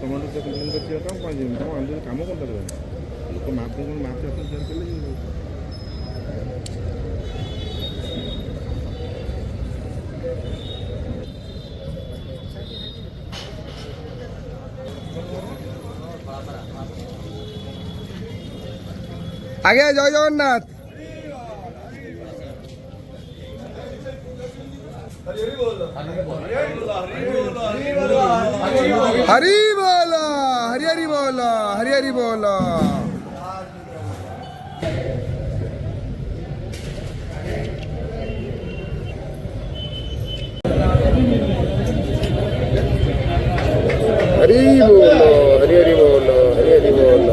Commander complain କରିଛି କାମ ପାଇଁ ତମ ଆନ୍ଦୋଳନ କାମ କ'ଣ କରିବେ ଲୋକ ମାପ ମାପ କଲେ আগে জয় জগন্নাথ। হরি বল হরি হরি বল হরি হরি বল। হরি বল হরি হরি বল হরি হরি বল।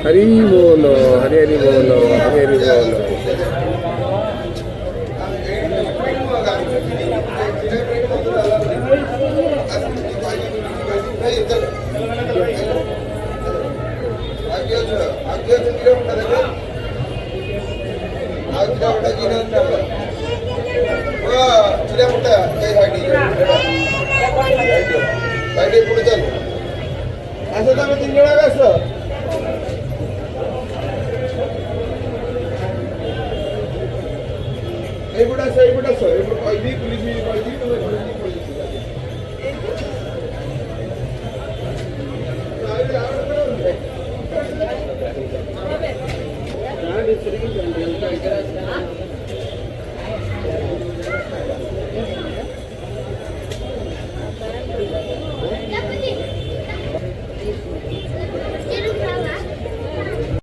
हरी बोलो हरी हरी बोलो हरी हरी बोलो। এইটা স্যার এটা কইবি পুলিশ কইবি তুমি পুলিশ না